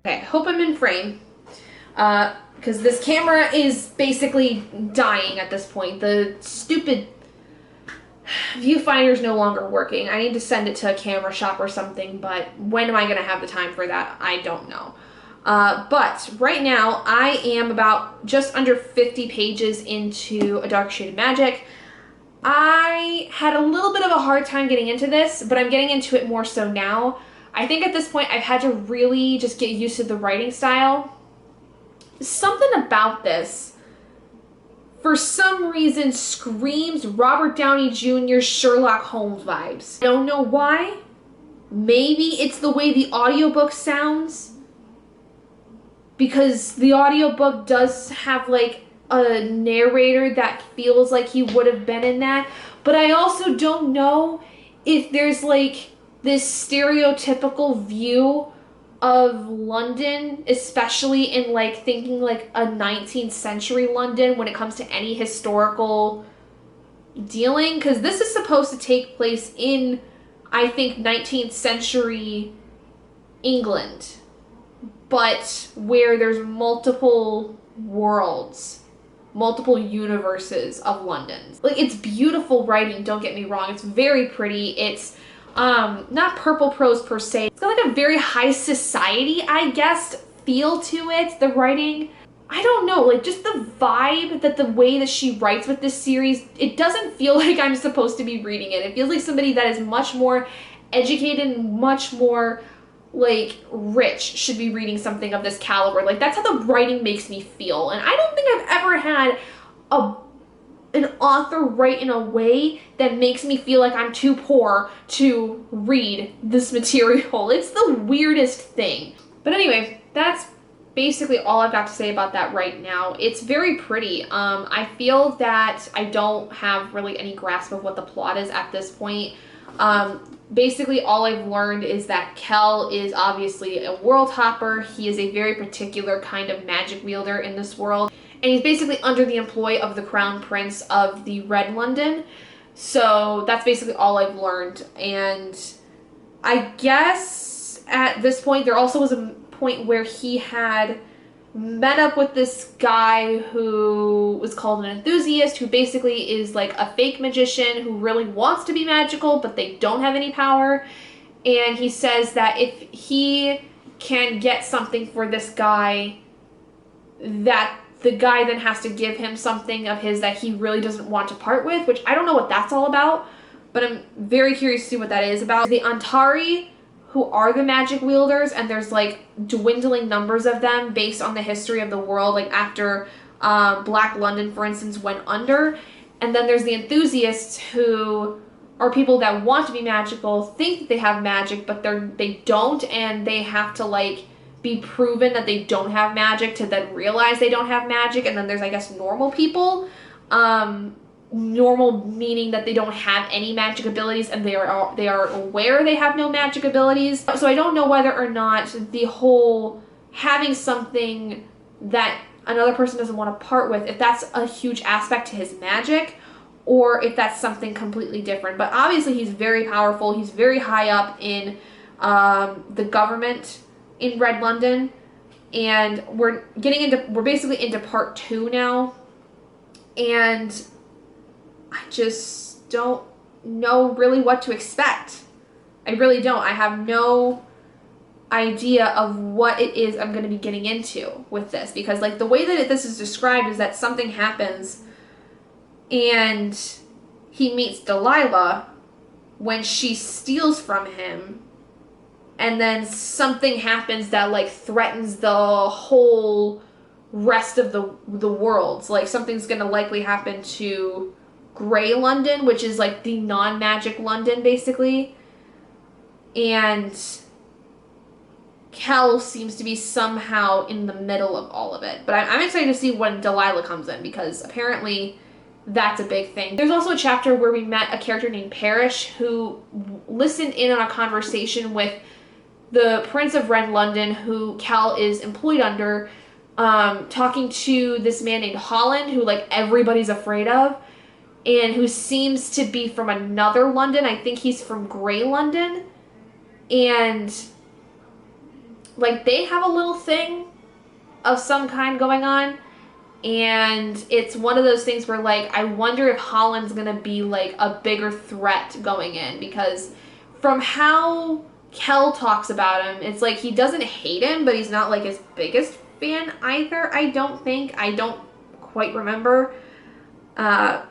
Okay, hope I'm in frame. Because this camera is basically dying at this point. The stupid viewfinder's no longer working. I need to send it to a camera shop or something, but when am I going to have the time for that? I don't know. But right now, I am about just under 50 pages into A Dark Shade of Magic. I had a little bit of a hard time getting into this, but I'm getting into it more so now. I think at this point I've had to really just get used to the writing style. Something about this, for some reason, screams Robert Downey Jr. Sherlock Holmes vibes. I don't know why. Maybe it's the way the audiobook sounds, because the audiobook does have like a narrator that feels like he would have been in that. But I also don't know if there's like this stereotypical view of London, especially in like thinking like a 19th century London when it comes to any historical dealing, because this is supposed to take place in, I think, 19th century England, but where there's multiple worlds, multiple universes of London. Like, it's beautiful writing, don't get me wrong. It's very pretty. It's not purple prose per se. It's got like a very high society, I guess, feel to it, the writing. I don't know, like just the vibe, that the way that she writes with this series, it doesn't feel like I'm supposed to be reading it. It feels like somebody that is much more educated and much more like rich should be reading something of this caliber. Like, that's how the writing makes me feel. And I don't think I've ever had an author write in a way that makes me feel like I'm too poor to read this material. It's the weirdest thing. But anyway, that's basically all I've got to say about that right now. It's very pretty. I feel that I don't have really any grasp of what the plot is at this point. Basically, all I've learned is that Kell is obviously a world hopper. He is a very particular kind of magic wielder in this world. And he's basically under the employ of the Crown Prince of the Red London. So that's basically all I've learned. And I guess at this point, there also was a point where he had met up with this guy who was called an enthusiast, who basically is like a fake magician who really wants to be magical, but they don't have any power. And he says that if he can get something for this guy, that the guy then has to give him something of his that he really doesn't want to part with, which I don't know what that's all about, but I'm very curious to see what that is about. The Antari, who are the magic wielders, and there's like dwindling numbers of them based on the history of the world, like after Black London, for instance, went under. And then there's the enthusiasts, who are people that want to be magical, think that they have magic, but they don't, and they have to like be proven that they don't have magic to then realize they don't have magic. And then there's, I guess, normal people. Normal meaning that they don't have any magic abilities, and they are aware they have no magic abilities. So I don't know whether or not the whole having something that another person doesn't want to part with, if that's a huge aspect to his magic, or if that's something completely different. But obviously he's very powerful. He's very high up in the government in Red London, and we're basically into part 2 now, and I just don't know really what to expect. I really don't. I have no idea of what it is I'm going to be getting into with this, because like the way that this is described is that something happens and he meets Delilah when she steals from him, and then something happens that like threatens the whole rest of the world. Like something's going to likely happen to Grey London, which is like the non-magic London basically, and Kell seems to be somehow in the middle of all of it. But I'm excited to see when Delilah comes in, because apparently that's a big thing. There's also a chapter where we met a character named Parrish, who listened in on a conversation with the Prince of Red London, who Kell is employed under, talking to this man named Holland, who like everybody's afraid of, and who seems to be from another London. I think he's from Grey London. And like they have a little thing of some kind going on. And it's one of those things where, like, I wonder if Holland's gonna be, like, a bigger threat going in. Because from how Kel talks about him, it's like he doesn't hate him, but he's not, like, his biggest fan either, I don't think. I don't quite remember. But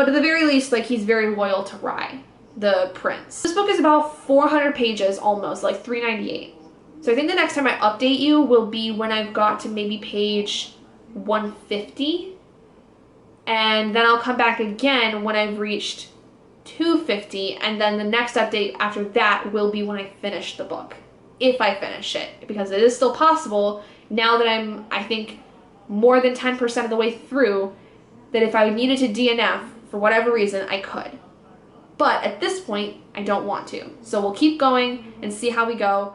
at the very least, like, he's very loyal to Rai, the prince. This book is about 400 pages, almost, like 398. So I think the next time I update you will be when I've got to maybe page 150, and then I'll come back again when I've reached 250, and then the next update after that will be when I finish the book, if I finish it, because it is still possible now that I'm, I think, more than 10% of the way through, that if I needed to DNF for whatever reason, I could. But at this point, I don't want to. So we'll keep going and see how we go.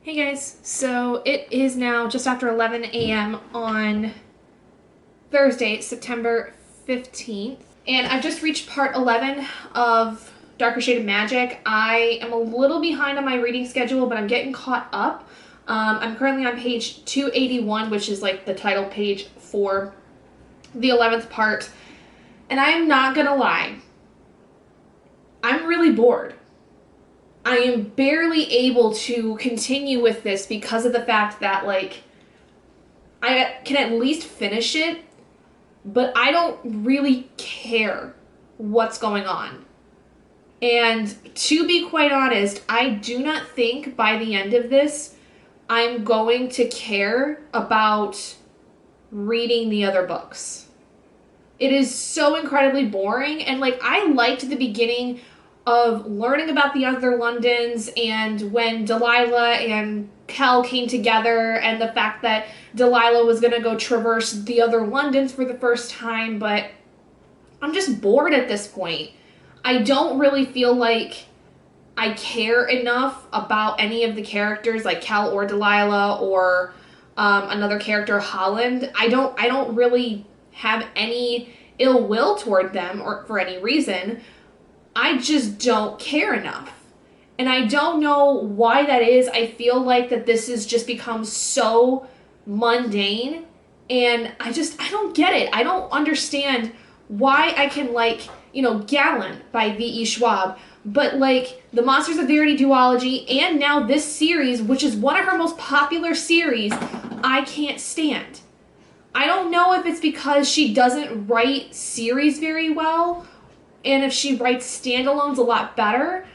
Hey guys, so it is now just after 11 a.m. on Thursday, September 15th, and I've just reached part 11 of Darker Shade of Magic. I am a little behind on my reading schedule, but I'm getting caught up. I'm currently on page 281, which is like the title page for the 11th part, and I am not gonna lie, I'm really bored. I am barely able to continue with this because of the fact that, like, I can at least finish it, but I don't really care what's going on. And to be quite honest, I do not think by the end of this, I'm going to care about reading the other books. It is so incredibly boring, and, like, I liked the beginning of learning about the other Londons, and when Delilah and Kel came together, and the fact that Delilah was going to go traverse the other Londons for the first time, but I'm just bored at this point. I don't really feel like I care enough about any of the characters, like Kel or Delilah or another character, Holland. I don't really have any ill will toward them or for any reason. I just don't care enough. And I don't know why that is. I feel like that this has just become so mundane, and I don't get it. I don't understand why I can like, Gallant by V.E. Schwab, but like the Monsters of Verity duology and now this series, which is one of her most popular series, I can't stand. I don't know if it's because she doesn't write series very well, and if she writes standalones a lot better,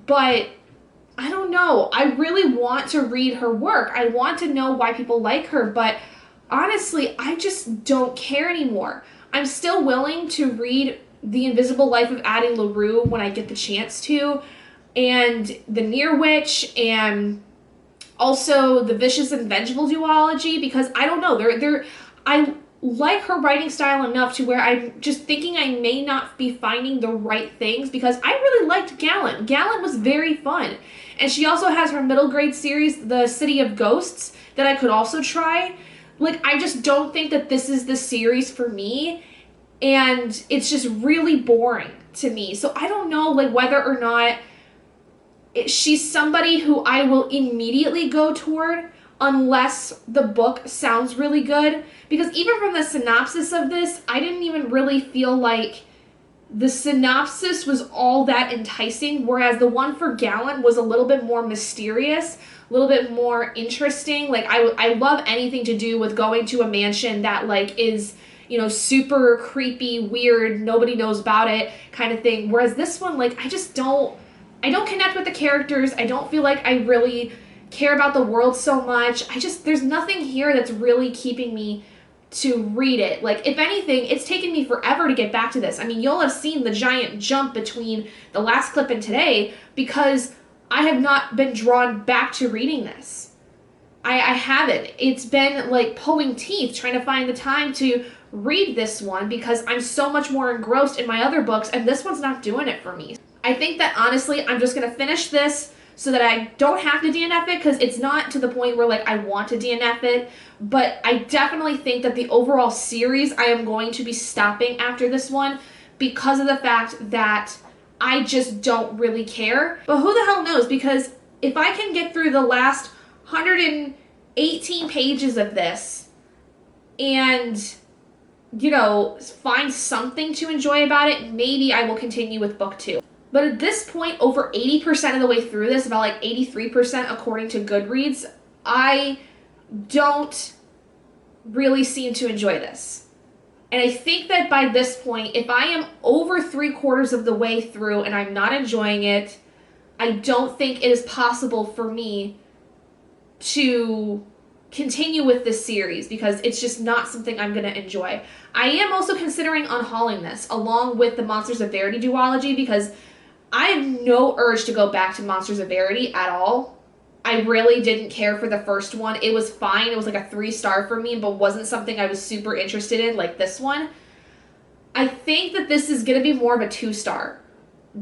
but I don't know. I really want to read her work. I want to know why people like her, but honestly, I just don't care anymore. I'm still willing to read The Invisible Life of Addie LaRue when I get the chance to, and The Near Witch, and also the Vicious and Vengeful duology, because I don't know, I like her writing style enough to where I'm just thinking I may not be finding the right things, because I really liked Gallant. Gallant was very fun. And she also has her middle grade series, The City of Ghosts, that I could also try. Like, I just don't think that this is the series for me, and it's just really boring to me. So I don't know, like, whether or not she's somebody who I will immediately go toward unless the book sounds really good, because even from the synopsis of this, I didn't even really feel like the synopsis was all that enticing, whereas the one for Gallant was a little bit more mysterious, a little bit more interesting. Like, I love anything to do with going to a mansion that, like, is, super creepy, weird, nobody knows about it kind of thing, whereas this one, like, I don't connect with the characters. I don't feel like I really care about the world so much. There's nothing here that's really keeping me to read it. Like, if anything, it's taken me forever to get back to this. I mean, you'll have seen the giant jump between the last clip and today, because I have not been drawn back to reading this. I haven't. It's been like pulling teeth trying to find the time to read this one, because I'm so much more engrossed in my other books, and this one's not doing it for me. I think that honestly, I'm just going to finish this so that I don't have to DNF it, because it's not to the point where, like, I want to DNF it, but I definitely think that the overall series, I am going to be stopping after this one, because of the fact that I just don't really care. But who the hell knows? Because if I can get through the last 118 pages of this and, you know, find something to enjoy about it, maybe I will continue with book 2. But at this point, over 80% of the way through this, about like 83% according to Goodreads, I don't really seem to enjoy this. And I think that by this point, if I am over 3/4 of the way through and I'm not enjoying it, I don't think it is possible for me to continue with this series because it's just not something I'm going to enjoy. I am also considering unhauling this along with the Monsters of Verity duology because I have no urge to go back to Monsters of Verity at all. I really didn't care for the first one. It was fine. It was like a 3-star for me, but wasn't something I was super interested in like this one. I think that this is going to be more of a 2-star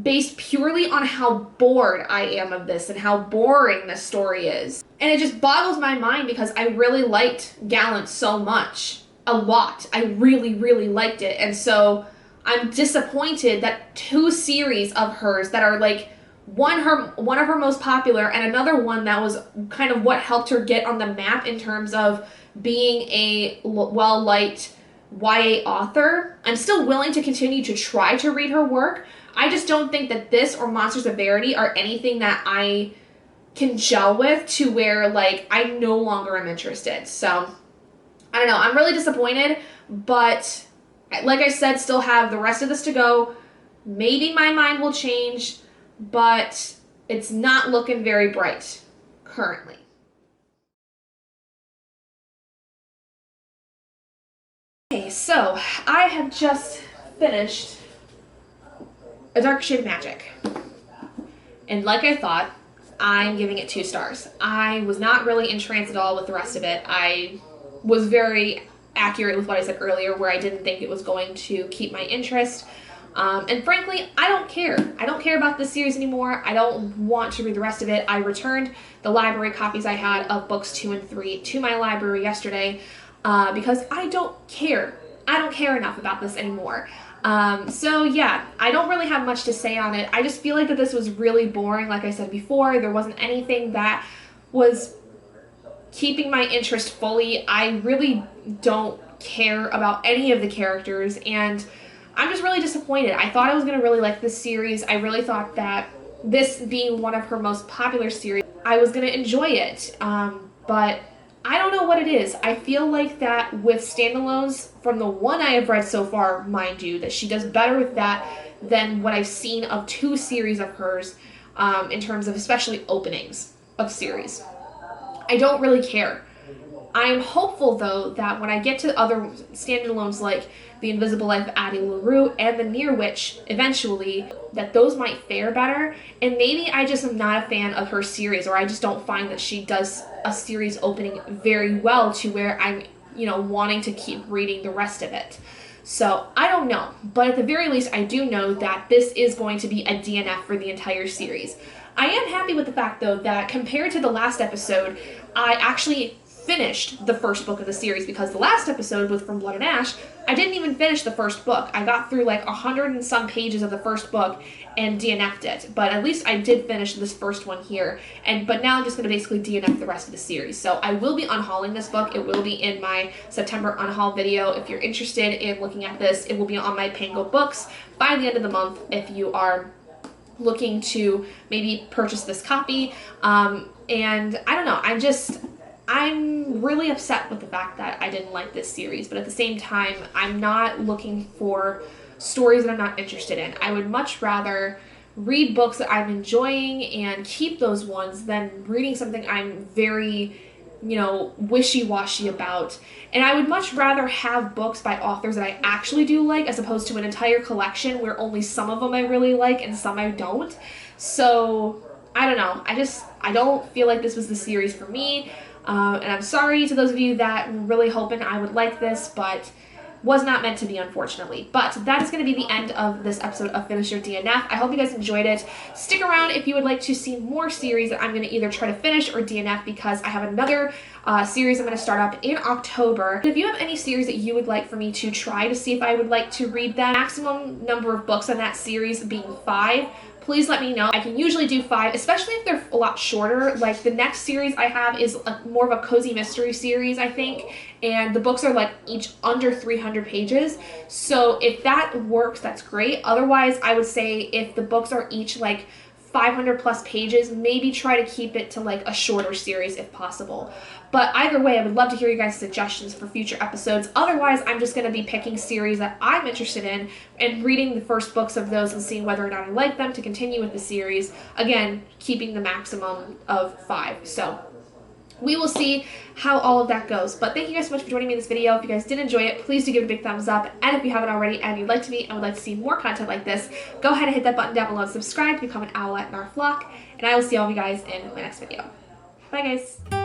based purely on how bored I am of this and how boring this story is. And it just boggles my mind because I really liked Gallant so much. A lot. I really, really liked it. And so I'm disappointed that 2 series of hers that are like one of her most popular and another one that was kind of what helped her get on the map in terms of being a well-liked YA author. I'm still willing to continue to try to read her work. I just don't think that this or Monsters of Verity are anything that I can gel with to where, like, I no longer am interested. So, I don't know. I'm really disappointed, but like I said, still have the rest of this to go. Maybe my mind will change, but it's not looking very bright currently. Okay, so I have just finished A Dark Shade of Magic. And like I thought, I'm giving it 2 stars. I was not really entranced at all with the rest of it. I was very accurate with what I said earlier, where I didn't think it was going to keep my interest. And frankly, I don't care. I don't care about this series anymore. I don't want to read the rest of it. I returned the library copies I had of books 2 and 3 to my library yesterday because I don't care. I don't care enough about this anymore. So yeah, I don't really have much to say on it. I just feel like that this was really boring. Like I said before, there wasn't anything that was keeping my interest fully. I really don't care about any of the characters, and I'm just really disappointed. I thought I was going to really like this series. I really thought that this being one of her most popular series, I was going to enjoy it. But I don't know what it is. I feel like that with standalones, from the one I have read so far, mind you, that she does better with that than what I've seen of 2 series of hers in terms of especially openings of series. I don't really care. I'm hopeful, though, that when I get to other standalones like The Invisible Life of Addie LaRue and The Near Witch, eventually, that those might fare better. And maybe I just am not a fan of her series, or I just don't find that she does a series opening very well to where I'm, wanting to keep reading the rest of it. So, I don't know. But at the very least, I do know that this is going to be a DNF for the entire series. I am happy with the fact, though, that compared to the last episode, I actually finished the first book of the series, because the last episode with From Blood and Ash, I didn't even finish the first book. I got through like 100 and some pages of the first book and DNF'd it. But at least I did finish this first one here. But now I'm just going to basically DNF the rest of the series. So I will be unhauling this book. It will be in my September unhaul video. If you're interested in looking at this, it will be on my Pango Books by the end of the month if you are looking to maybe purchase this copy. And I don't know, I'm really upset with the fact that I didn't like this series, but at the same time, I'm not looking for stories that I'm not interested in. I would much rather read books that I'm enjoying and keep those ones than reading something I'm very, wishy-washy about. And I would much rather have books by authors that I actually do like, as opposed to an entire collection where only some of them I really like and some I don't. So, I don't know. I don't feel like this was the series for me. And I'm sorry to those of you that were really hoping I would like this, but was not meant to be, unfortunately. But that is going to be the end of this episode of Finish Your DNF. I hope you guys enjoyed it. Stick around if you would like to see more series that I'm going to either try to finish or DNF, because I have another series I'm going to start up in October. If you have any series that you would like for me to try to see if I would like to read them, maximum number of books on that series being 5, please let me know. I can usually do 5, especially if they're a lot shorter. Like the next series I have is more of a cozy mystery series, I think, and the books are like each under 300 pages. So if that works, that's great. Otherwise, I would say if the books are each like 500 plus pages, maybe try to keep it to like a shorter series if possible. But either way, I would love to hear you guys' suggestions for future episodes. Otherwise, I'm just going to be picking series that I'm interested in and reading the first books of those and seeing whether or not I like them to continue with the series. Again, keeping the maximum of 5. So we will see how all of that goes. But thank you guys so much for joining me in this video. If you guys did enjoy it, please do give it a big thumbs up. And if you haven't already and you'd like to meet and would like to see more content like this, go ahead and hit that button down below and subscribe to become an owlet in our flock. And I will see all of you guys in my next video. Bye, guys.